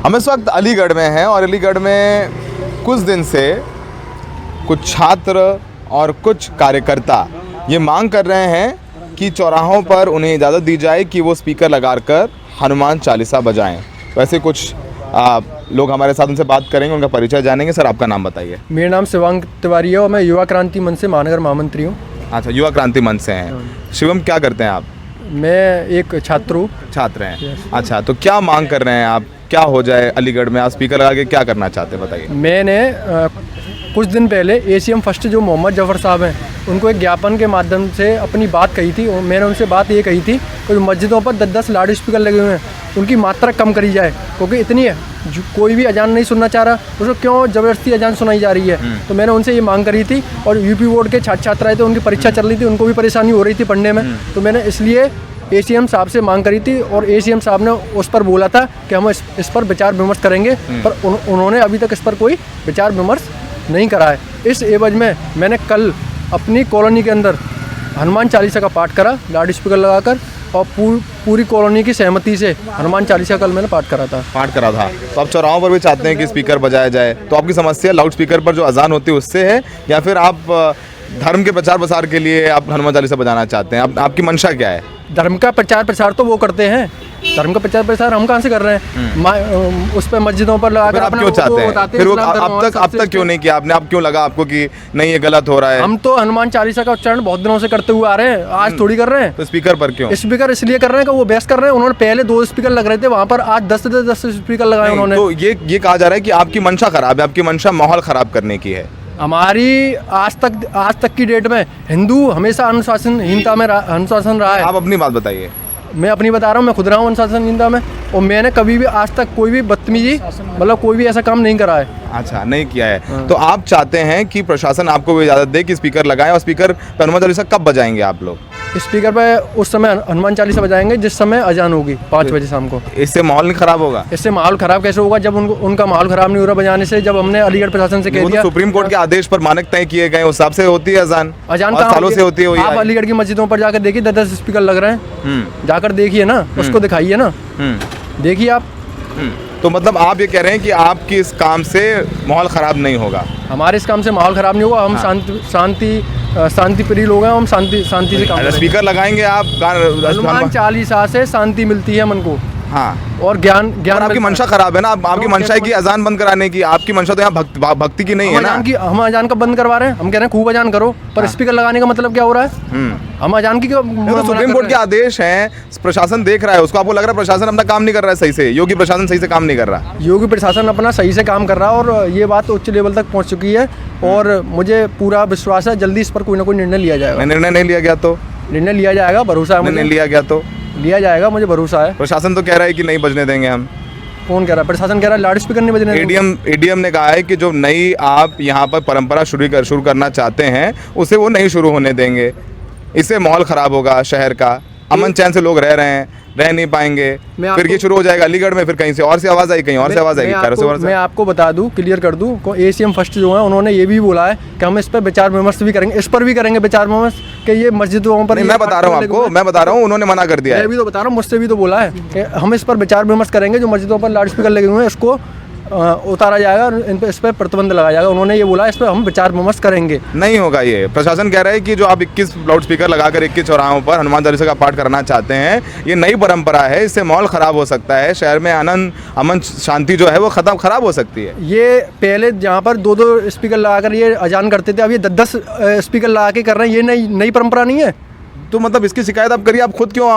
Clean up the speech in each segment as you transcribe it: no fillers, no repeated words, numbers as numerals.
हम इस वक्त अलीगढ़ में हैं और अलीगढ़ में कुछ दिन से कुछ छात्र और कुछ कार्यकर्ता ये मांग कर रहे हैं कि चौराहों पर उन्हें इजाज़त दी जाए कि वो स्पीकर लगाकर हनुमान चालीसा बजाएं। वैसे कुछ लोग हमारे साथ उनसे बात करेंगे, उनका परिचय जानेंगे। सर, आपका नाम बताइए। मेरा नाम शिवांग तिवारी है और मैं युवा क्रांति मंच से महानगर महामंत्री हूँ। अच्छा, युवा क्रांति मंच से हैं। शिवम, क्या करते हैं आप? मैं एक छात्र हूँ। छात्र हैं। अच्छा, तो क्या मांग कर रहे हैं आप? क्या हो जाए अलीगढ़ में? आप स्पीकर लगा के क्या करना चाहते हैं, बताइए। मैंने कुछ दिन पहले एसीएम फर्स्ट जो मोहम्मद जफर साहब हैं उनको एक ज्ञापन के माध्यम से अपनी बात कही थी। और मैंने उनसे बात ये कही थी कि मस्जिदों पर 10-10 लाउड स्पीकर लगे हुए हैं, उनकी मात्रा कम करी जाए, क्योंकि इतनी कोई भी अजान नहीं सुनना चाह रहा, उसको क्यों ज़बरदस्ती अजान सुनाई जा रही है। तो मैंने उनसे ये मांग करी थी। और यूपी बोर्ड के छात्र छात्राएँ थे, उनकी परीक्षा चल रही थी, उनको भी परेशानी हो रही थी पढ़ने में। तो मैंने इसलिए एसीएम साहब से मांग करी थी और एसीएम साहब ने उस पर बोला था कि हम इस पर विचार विमर्श करेंगे, पर उन्होंने अभी तक इस पर कोई विचार विमर्श नहीं करा है। इस एवज में मैंने कल अपनी कॉलोनी के अंदर हनुमान चालीसा का पाठ करा लाउड स्पीकर लगाकर, और पूरी कॉलोनी की सहमति से हनुमान चालीसा कल मैंने पाठ करा था। तो आप चौराहों पर भी चाहते हैं कि स्पीकर बजाया जाए। तो आपकी समस्या लाउड स्पीकर पर जो अजान होती है उससे है, या फिर आप धर्म के प्रचार प्रसार के लिए आप हनुमान चालीसा बजाना चाहते हैं? आपकी मंशा क्या है? धर्म का प्रचार प्रसार तो वो करते हैं, धर्म का प्रचार प्रसार हम कहाँ से कर रहे हैं? उस पर मस्जिदों पर लगाकर आप क्यों चाहते हैं? फिर वो अब तक क्यों नहीं किया आपने? अब क्यों लगा आपको कि नहीं ये गलत हो रहा है? हम तो हनुमान चालीसा का उच्चारण बहुत दिनों से करते हुए आ रहे हैं, आज थोड़ी कर रहे हैं। तो स्पीकर पर क्यों? स्पीकर इसलिए कर रहे हैं कि वो बहस कर रहे हैं। उन्होंने पहले 2 स्पीकर लग रहे थे वहाँ पर, आज 10 स्पीकर लगाए उन्होंने। तो ये कहा जा रहा है कि आपकी मंशा खराब है, आपकी मंशा माहौल खराब करने की है। हमारी आज तक की डेट में हिंदू हमेशा अनुशासनहीनता में अनुशासन रहा है। आप अपनी बात बताइए। मैं अपनी बता रहा हूँ, मैं खुद रहा हूँ अनुशासनहीनता में, और मैंने कभी भी आज तक कोई भी बदतमीजी मतलब कोई भी ऐसा काम नहीं करा है। अच्छा, नहीं किया है। तो आप चाहते हैं कि प्रशासन आपको इजाज़त दे कि स्पीकर लगाएं, और स्पीकर पर हनुमान चालीसा कब बजाएंगे आप लोग? स्पीकर पे उस समय हनुमान चालीसा बजाएंगे जिस समय अजान होगी 5 बजे शाम को। इससे माहौल नहीं खराब होगा? इससे माहौल खराब कैसे होगा जब उनका माहौल खराब नहीं हो रहा बजाने से? जब हमने अलीगढ़ प्रशासन से कह दिया, सुप्रीम कोर्ट के आदेश पर मानक तय किए गए, उस हिसाब से होती है अजान सालों से होती है। आप अलीगढ़ की मस्जिदों पर जाकर देखिए 10 स्पीकर लग रहे हैं, जाकर देखिए ना, उसको दिखाइए ना, देखिए आप। तो मतलब आप ये कह रहे हैं कि आपकी इस काम से माहौल खराब नहीं होगा? हमारे इस काम से माहौल खराब नहीं होगा। हम शांति प्रिय लोग हैं, हम शांति से काम करेंगे। स्पीकर लगाएंगे आप, हनुमान चालीसा से शांति मिलती है मन को। हाँ, और ज्ञान आपकी मंशा खराब है ना। आपकी मंशा है कि अजान बंद कराने की, आपकी मंशा तो यहाँ भक्ति की नहीं है ना। हम अजान का बंद करवा रहे हैं, हम कह रहे हैं खूब अजान करो, पर स्पीकर लगाने का मतलब क्या हो रहा है? हम अजान की तो सुप्रीम कोर्ट के आदेश हैं, प्रशासन देख रहा है उसको। आपको लग रहा है प्रशासन अपना काम नहीं कर रहा है सही से? योगी प्रशासन सही से काम नहीं कर रहा? योगी प्रशासन अपना सही से काम कर रहा है, और ये बात उच्च लेवल तक पहुँच चुकी है, और मुझे पूरा विश्वास है जल्दी इस पर कोई ना कोई निर्णय लिया जाएगा। निर्णय नहीं लिया गया तो? निर्णय लिया जाएगा, भरोसा है मुझे। निर्णय लिया गया तो लिया जाएगा, मुझे भरोसा है। प्रशासन तो कह रहा है कि नहीं बजने देंगे हम। कौन कह रहा है? प्रशासन कह रहा है लाउड स्पीकर नहीं बजने देंगे। एडीएम ने कहा है कि जो नई आप यहाँ पर परंपरा शुरू करना चाहते हैं उसे वो नहीं शुरू होने देंगे। इससे माहौल खराब होगा, शहर का अमन चैन से लोग रह नहीं पाएंगे। फिर ये शुरू हो जाएगा अलीगढ़ में, फिर कहीं से और से आवाज़ आई, कहीं और से आवाज़ आएगी। मैं आपको बता दूं, क्लियर कर दूं, एसीएम फर्स्ट जो है उन्होंने ये भी बोला है कि हम इस पर विचार विमर्श भी करेंगे, इस पर भी करेंगे विचार विमर्श कि ये मस्जिदों पर। मैं बता रहा हूँ आपको, मैं बता रहा हूँ, उन्होंने मना कर दिया है। मैं भी तो बता रहा हूँ, मुझसे भी तो बोला है कि हम इस पर विचार विमर्श करेंगे, जो मस्जिदों पर लाउड स्पीकर लगे हुए हैं इसको उतारा जाएगा, इस पर प्रतिबंध लगाया जाएगा। उन्होंने ये बोला इस पर हम विचार विमर्श करेंगे। नहीं होगा ये। प्रशासन कह रहा है कि जो आप 21 लाउड स्पीकर लगाकर 21 चौराहों पर हनुमान चालीसा का पाठ करना चाहते हैं, ये नई परंपरा है, इससे माहौल खराब हो सकता है, शहर में आनंद अमन शांति जो है वो खराब हो सकती है। ये पहले जहाँ पर 2-2 स्पीकर लगाकर ये अजान करते थे, अब ये 10-10 स्पीकर लगा के कर रहे हैं। ये नई परंपरा नहीं है। तो मतलब इसकी शिकायत आप करिए। आप खुद क्यों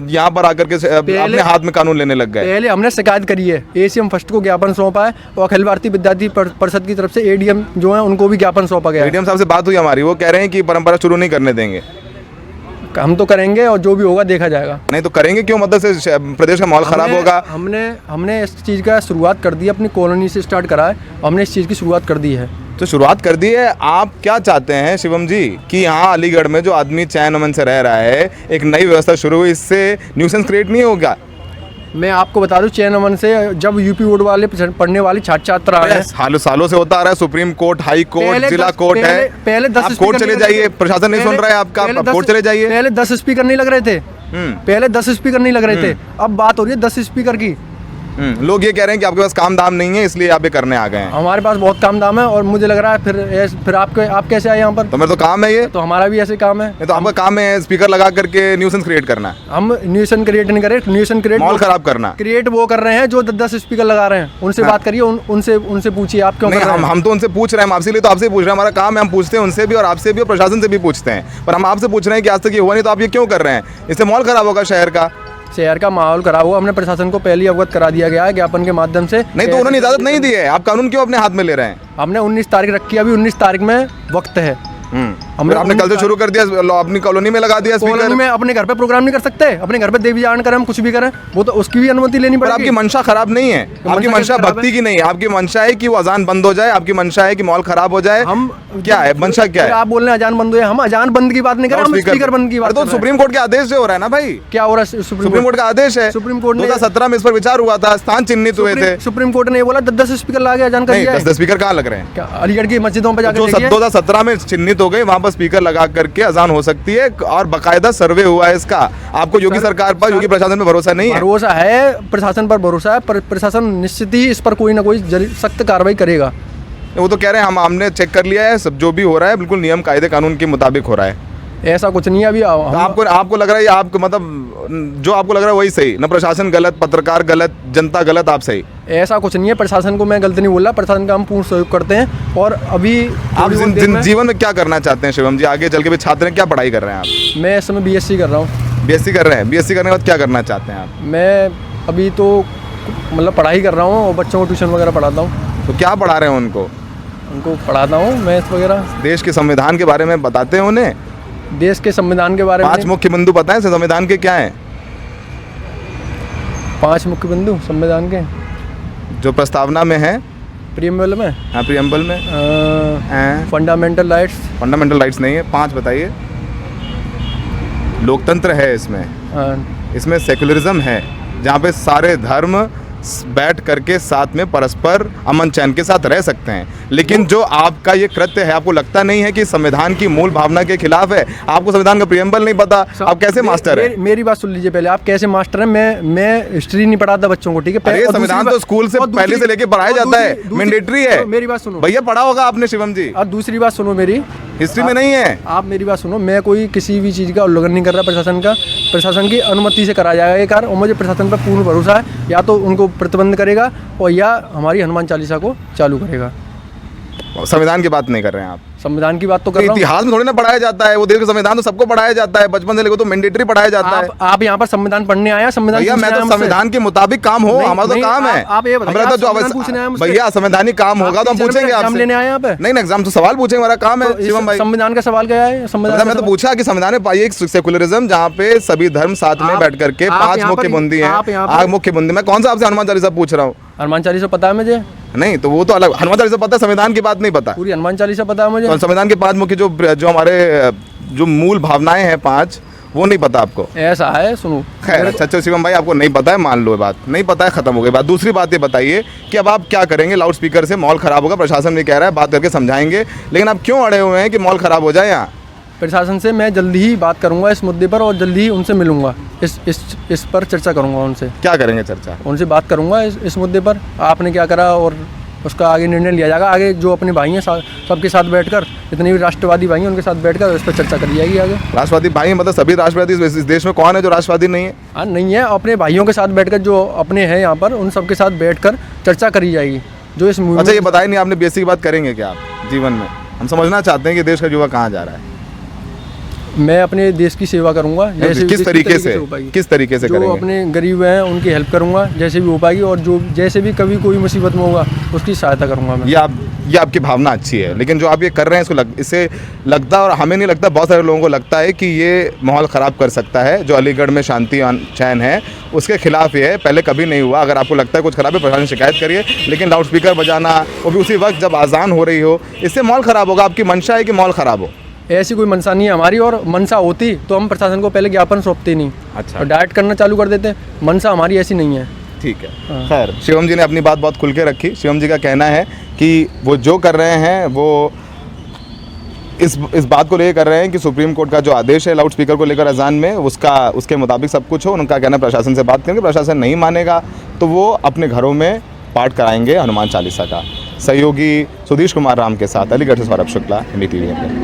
यहाँ पर आकर के अपने हाथ में कानून लेने लग गए? पहले हमने शिकायत करी है, एसीएम फर्स्ट को ज्ञापन सौंपा है, और अखिल भारतीय विद्यार्थी परिषद की तरफ से एडीएम जो है उनको भी ज्ञापन सौंपा गया है। एडीएम साहब से बात हुई हमारी, वो कह रहे हैं कि परंपरा शुरू नहीं करने देंगे। हम तो करेंगे, और जो भी होगा देखा जाएगा। नहीं तो करेंगे क्यों? मतलब से प्रदेश का माहौल खराब होगा। हमने इस चीज़ का शुरुआत कर दी, अपनी कॉलोनी से स्टार्ट करा है, हमने इस चीज़ की शुरुआत कर दी है। तो शुरुआत कर दी है। आप क्या चाहते हैं शिवम जी कि यहाँ अलीगढ़ में जो आदमी चैन अमन से रह रहा है, एक नई व्यवस्था शुरू हुई, इससे न्यूसेंस क्रिएट नहीं होगा? मैं आपको बता दूं, चैन अमन से जब यूपी बोर्ड वाले पढ़ने वाले छात्र छात्रा आ रहे हैं, सालों से होता आ रहा है। सुप्रीम कोर्ट, हाई कोर्ट, जिला कोर्ट है। पहले 10 कोर्ट चले जाइए, प्रशासन नहीं सुन रहा है आपका, कोर्ट चले जाइए। पहले 10 स्पीकर नहीं लग रहे थे, पहले 10 स्पीकर नहीं लग रहे थे, अब बात हो रही है 10 स्पीकर की। लोग ये कह रहे हैं कि आपके पास काम दाम नहीं है इसलिए आप ये करने आ गए हैं। हमारे पास बहुत काम दाम है और मुझे लग रहा है फिर आप कैसे आए यहाँ पर? तो मेरा तो काम है ये। तो हमारा भी ऐसे काम है। ये तो आपका काम है स्पीकर लगा करके न्यूसेंस क्रिएट करना। हम न्यूसेंस क्रिएट नहीं कर रहे, न्यूसेंस क्रिएट माहौल खराब करना। क्रिएट वो कर रहे हैं जो 10 स्पीकर लगा रहे हैं, उनसे बात करिए, उनसे पूछिए आप क्यों कर रहे हैं। हम तो उनसे पूछ रहे हैं, आपसे लिए तो आपसे पूछ रहे हैं, हमारा काम है, हम पूछते हैं उनसे भी और आपसे भी और प्रशासन से भी पूछते हैं, पर हम आपसे पूछ रहे हैं कि आज तक ये हुआ नहीं तो आप ये क्यों कर रहे हैं? इससे माहौल खराब होगा शहर का। शहर का माहौल खराब हुआ, हमने प्रशासन को पहले ही अवगत करा दिया गया है ज्ञापन के माध्यम से। नहीं तो उन्होंने इजाजत नहीं दी है, आप कानून क्यों अपने हाथ में ले रहे हैं? हमने 19 तारीख रखी, अभी 19 तारीख में वक्त है। हमने आपने कल से शुरू कर दिया, अपनी कॉलोनी में लगा दिया स्पीकर। कॉलोनी में अपने घर पे प्रोग्राम नहीं कर सकते? अपने घर पे देवी जागरण करें, हम कुछ भी करें, वो तो उसकी भी अनुमति लेनी पड़ेगी। आपकी मंशा खराब नहीं है, आपकी मंशा भक्ति की नहीं है, आपकी मंशा है कि वो अजान बंद हो जाए, आपकी मंशा है कि माहौल खराब हो जाए। हम क्या है मंशा क्या है? आप बोल रहे हैं अजान बंद हो जाए, हम अजान बंद की बात नहीं कर रहे, हम स्पीकर बंद की बात। तो सुप्रीम कोर्ट के आदेश से हो रहा है ना भाई। क्या हो रहा है? सुप्रीम कोर्ट का आदेश है। सुप्रीम कोर्ट ने 2017 में इस पर विचार हुआ था, स्थान चिन्हित हुए थे। सुप्रीम कोर्ट ने बोला 10 स्पीकर लगा अजान कर दिया। 10 स्पीकर कहाँ लग रहे हैं? अलीगढ़ की मस्जिदों पर जाकर 2017 में चिन्हित हो गए, वहां पर स्पीकर लगा करके अजान हो सकती है और बाकायदा सर्वे हुआ है इसका। आपको योगी सरकार पर, योगी प्रशासन पर भरोसा नहीं है? भरोसा है, प्रशासन पर भरोसा है, पर प्रशासन निश्चित ही इस पर कोई ना कोई सख्त कार्रवाई करेगा। वो तो कह रहे हैं हमने चेक कर लिया है, सब जो भी हो रहा है बिल्कुल नियम कायदे कानून के मुताबिक हो रहा है। ऐसा कुछ नहीं है अभी। तो आपको लग रहा है आपको मतलब जो आपको लग रहा है वही सही, न प्रशासन गलत, पत्रकार गलत, जनता गलत, आप सही? ऐसा कुछ नहीं है, प्रशासन को मैं गलत नहीं बोल रहा, प्रशासन का हम पूर्ण सहयोग करते हैं। और अभी आप जीवन में क्या करना चाहते हैं शिवम जी? आगे चल के भी छात्र हैं, क्या पढ़ाई कर रहे हैं आप? मैं इस समय BSc कर रहा हूँ। BSc कर रहे हैं, BSc करने के बाद क्या करना चाहते हैं आप? मैं अभी तो मतलब पढ़ाई कर रहा हूँ और बच्चों को ट्यूशन वगैरह पढ़ाता हूँ। तो क्या पढ़ा रहे हैं उनको? उनको पढ़ाता हूँ मैथ वगैरह। देश के संविधान के बारे में बताते हैं उन्हें? देश के संविधान के बारे में 5 मुख्य बिंदु पता है संविधान के क्या हैं? 5 मुख्य बिंदु संविधान के जो प्रस्तावना में है, प्रीएम्बल में। हाँ प्रीएम्बल में फंडामेंटल राइट्स। फंडामेंटल राइट्स नहीं है, 5 बताइए। लोकतंत्र है इसमें, इसमें सेकुलरिज्म है जहाँ पे सारे धर्म बैठ करके साथ में परस्पर अमन चैन के साथ रह सकते हैं। लेकिन जो आपका ये कृत्य है, आपको लगता नहीं है कि संविधान की मूल भावना के खिलाफ है? आपको संविधान का प्रीएम्बल नहीं पता, आप कैसे मास्टर हैं? मेरी बात सुन लीजिए पहले, आप कैसे मास्टर हैं? मैं हिस्ट्री नहीं पढ़ाता बच्चों को, ठीक है? अरे संविधान तो स्कूल से पहले से लेके पढ़ाया जाता है, मैंडेटरी है। मेरी बात सुनो भैया, पढ़ा होगा आपने शिवम जी। अब दूसरी बात सुनो मेरी, हिस्ट्री में नहीं है। आप मेरी बात सुनो, मैं कोई किसी भी चीज़ का उल्लंघन नहीं कर रहा। प्रशासन की अनुमति से करा जाएगा ये कार्य, और मुझे प्रशासन पर पूर्ण भरोसा है। या तो उनको प्रतिबंध करेगा और या हमारी हनुमान चालीसा को चालू करेगा। संविधान की बात नहीं कर रहे हैं आप? संविधान की बात तो कर रहा हूं। इतिहास में थोड़ी ना पढ़ाया जाता है, वो देश का संविधान तो सबको पढ़ाया जाता है, बचपन से लेकर तो मैंडेटरी पढ़ाया जाता है। आप यहाँ पर संविधान पढ़ने आया? संविधान भैया मैं तो संविधान के मुताबिक काम हो, हमारा तो काम है। आप ये बताइए, भैया संवैधानिक काम होगा तो हम पूछेंगे आपसे। लेने आए यहाँ पे? नहीं, एग्जाम तो सवाल पूछेंगे, हमारा काम है शिवम भाई। संविधान का सवाल क्या है? संविधान मैं तो पूछा कि संविधान में पाइए एक सेकुलरिज्म जहाँ पे सभी धर्म साथ में बैठ करके 5 मुख्य बुंदी है। मुख्य बुंदी मैं कौन सा आपसे हनुमान चालीसा पूछ रहा हूँ? हनुमान चालीसा पता है मुझे। नहीं तो वो तो अलग, हनुमान चालीसा पता है, संविधान की बात नहीं पता। पूरी हनुमान चालीसा पता है मुझे। तो संविधान के 5 मुख्य जो हमारे जो मूल भावनाएं हैं 5, वो नहीं पता आपको? ऐसा है, सुनो। खैर अच्छा शिवम भाई, आपको नहीं पता है, मान लो बात नहीं पता है, खत्म हो गई बात। दूसरी बात ये बताइए कि अब आप क्या करेंगे? लाउड स्पीकर से माहौल खराब होगा, प्रशासन भी कह रहा है बात करके समझाएंगे, लेकिन आप क्यों अड़े हुए हैं कि माहौल खराब हो जाए? यहाँ प्रशासन से मैं जल्दी ही बात करूंगा इस मुद्दे पर, और जल्दी ही उनसे मिलूंगा, इस पर चर्चा करूंगा उनसे। क्या करेंगे चर्चा? उनसे बात करूंगा इस मुद्दे पर, आपने क्या करा और उसका आगे निर्णय लिया जाएगा। आगे जो अपने भाई हैं सबके साथ बैठकर, जितने भी राष्ट्रवादी भाई हैं उनके साथ बैठकर इस पर चर्चा करी जाएगी आगे। राष्ट्रवादी भाई मतलब सभी राष्ट्रवादी? इस देश में कौन है जो राष्ट्रवादी नहीं है? हाँ नहीं है, अपने भाइयों के साथ बैठकर, जो अपने हैं यहाँ पर, उन सबके साथ बैठकर चर्चा करी जाएगी। जो इस अच्छा ये बताया नहीं आपने, BSc की बात करेंगे क्या आप जीवन में? हम समझना चाहते हैं कि देश का युवा कहाँ जा रहा है। मैं अपने देश की सेवा करूंगा, जैसे किस तरीके से जो करेंगे? अपने गरीब हैं उनकी हेल्प करूंगा जैसे भी हो पाएगी, और जो जैसे भी कभी कोई मुसीबत में होगा उसकी सहायता करूंगा मैं। ये आपकी भावना अच्छी है, लेकिन जो आप ये कर रहे हैं इससे लगता है, और हमें नहीं लगता, बहुत सारे लोगों को लगता है कि ये माहौल ख़राब कर सकता है। जो अलीगढ़ में शांति चैन है उसके खिलाफ ये है, पहले कभी नहीं हुआ। अगर आपको लगता है कुछ ख़राब है, प्रशासन शिकायत करिए, लेकिन लाउड स्पीकर बजाना वो भी उसी वक्त जब आज़ान हो रही हो, इससे माहौल ख़राब होगा। आपकी मंशा है कि माहौल ख़राब हो? ऐसी कोई मंशा नहीं है हमारी, और मंशा होती तो हम प्रशासन को पहले ज्ञापन सौंपते नहीं। अच्छा, और डायरेक्ट करना चालू कर देते। मंशा हमारी ऐसी नहीं है। ठीक है। खैर शिवम जी ने अपनी बात बहुत खुल के रखी। शिवम जी का कहना है कि वो जो कर रहे हैं वो इस बात को लेकर कर रहे हैं कि सुप्रीम कोर्ट का जो आदेश है लाउड स्पीकर को लेकर अजान में, उसके मुताबिक सब कुछ हो। उनका कहना प्रशासन से बात करेंगे, प्रशासन नहीं मानेगा तो वो अपने घरों में पाठ कराएंगे हनुमान चालीसा का। सहयोगी सुधीश कुमार राम के साथ अलीगढ़ से सौरभ शुक्ला, NDTV।